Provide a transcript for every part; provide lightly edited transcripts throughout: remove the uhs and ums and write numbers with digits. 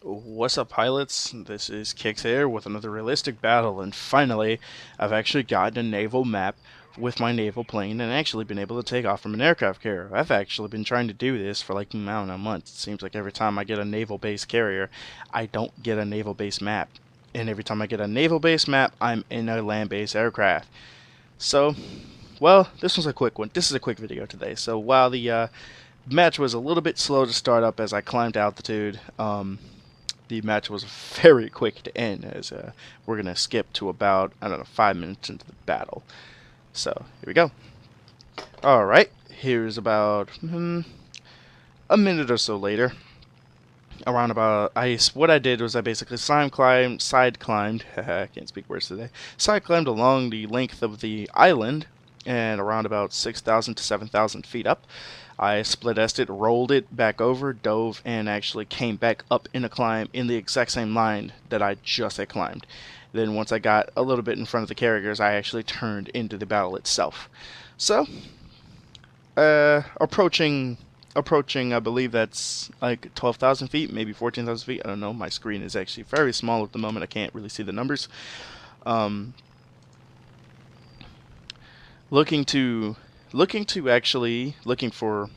What's up, pilots? This is Kix here with another realistic battle, and finally, I've actually gotten a naval map with my naval plane and actually been able to take off from an aircraft carrier. I've actually been trying to do this for like, I don't know, months. It seems like every time I get a naval base carrier, I don't get a naval base map. And every time I get a naval base map, I'm in a land-based aircraft. So, well, this was a quick one. This is a quick video today. So while the match was a little bit slow to start up as I climbed altitude, the match was very quick to end, as we're going to skip to about, I don't know, 5 minutes into the battle. So, here we go. Alright, here's about a minute or so later. Around about, what I did was I basically side climbed, I can't speak words today, side climbed along the length of the island, and around about 6,000 to 7,000 feet up. I split-S'd it, rolled it back over, dove, and actually came back up in a climb in the exact same line that I just had climbed. Then once I got a little bit in front of the carriers, I actually turned into the battle itself. So, approaching, I believe that's like 12,000 feet, maybe 14,000 feet. I don't know. My screen is actually very small at the moment. I can't really see the numbers. Looking for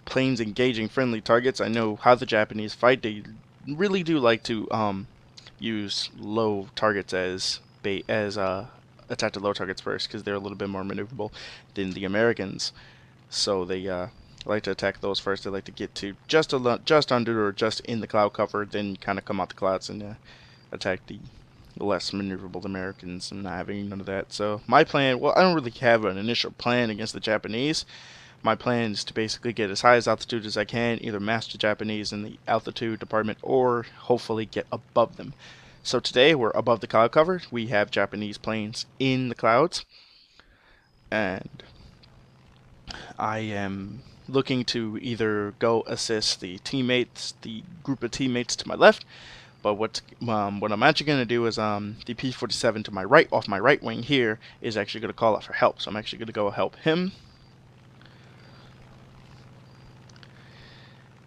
planes engaging friendly targets. I know how the Japanese fight. They really do like to use low targets as bait, attack the low targets first, because they're a little bit more maneuverable than the Americans. So they like to attack those first. They like to get to just under or just in the cloud cover, then kind of come out the clouds and attack the less maneuverable Americans. I'm not having none of that. So my plan, well, I don't really have an initial plan against the Japanese. My plan is to basically get as high as altitude as I can, either match the Japanese in the altitude department or hopefully get above them. So today we're above the cloud cover. We have Japanese planes in the clouds, and I am looking to either go assist the group of teammates to my left. But what I'm actually going to do is the P-47 to my right, off my right wing here, is actually going to call out for help. So I'm actually going to go help him.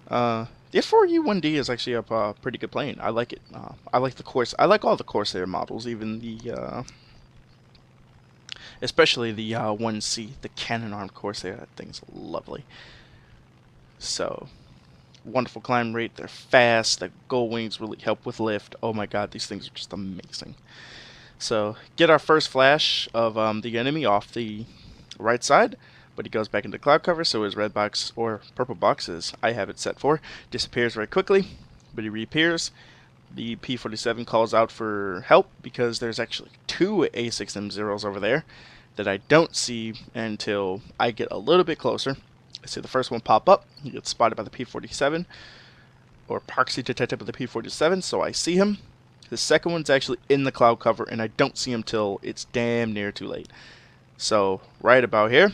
The F4u1d is actually a pretty good plane. I like it. I like the Corsair. I like all the Corsair models, even the especially the 1C, the cannon armed Corsair. That thing's lovely. So, wonderful climb rate. They're fast. The gull wings really help with lift. Oh my god, these things are just amazing. So, get our first flash of the enemy off the right side, but he goes back into cloud cover, so his red box, or purple box as I have it set for, disappears very quickly, but he reappears. The P-47 calls out for help because there's actually two A6M0s over there that I don't see until I get a little bit closer. I see the first one pop up. He gets spotted by the P-47, or proxy detected by the P-47, so I see him. The second one's actually in the cloud cover, and I don't see him till it's damn near too late. So right about here,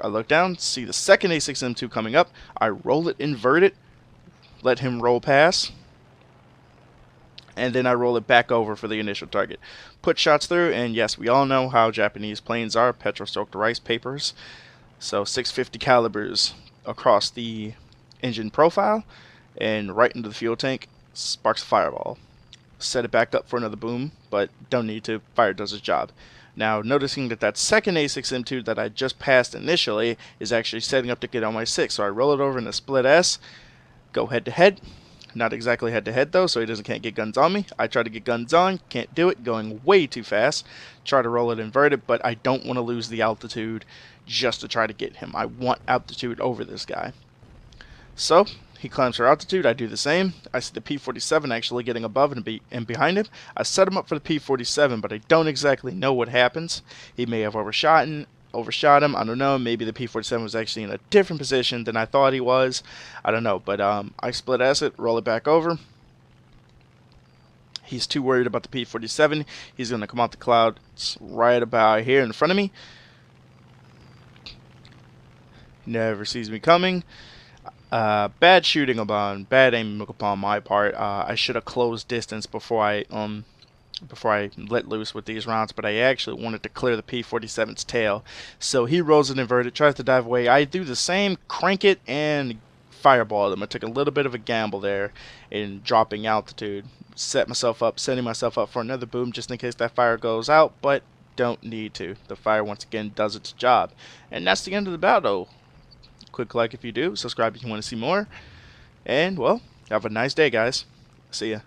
I look down, see the second A6M2 coming up. I roll it, invert it, let him roll past, and then I roll it back over for the initial target. Put shots through, and yes, we all know how Japanese planes are, petrol-soaked rice papers. So 650 calibers across the engine profile, and right into the fuel tank, sparks a fireball. Set it back up for another boom, but don't need to. Fire does its job. Now, noticing that second A6M2 that I just passed initially is actually setting up to get on my 6, so I roll it over in a split S, go head-to-head. Not exactly head-to-head, though, so he can't get guns on me. I try to get guns on, can't do it, going way too fast. Try to roll it inverted, but I don't want to lose the altitude just to try to get him. I want altitude over this guy. So, he climbs for altitude, I do the same. I see the P-47 actually getting above and behind him. I set him up for the P-47, but I don't exactly know what happens. He may have overshot him, I don't know. Maybe the P-47 was actually in a different position than I thought he was. I don't know, but I split S it, roll it back over. He's too worried about the P-47. He's going to come out the clouds right about here in front of me. Never sees me coming. Bad shooting upon, bad aiming upon my part. I should have closed distance before I let loose with these rounds, but I actually wanted to clear the P-47's tail. So he rolls it inverted, tries to dive away. I do the same, crank it, and fireball them. I took a little bit of a gamble there in dropping altitude. Setting myself up for another boom just in case that fire goes out, but don't need to. The fire once again does its job. And that's the end of the battle. Quick like if you do, subscribe if you want to see more. And, well, have a nice day, guys. See ya.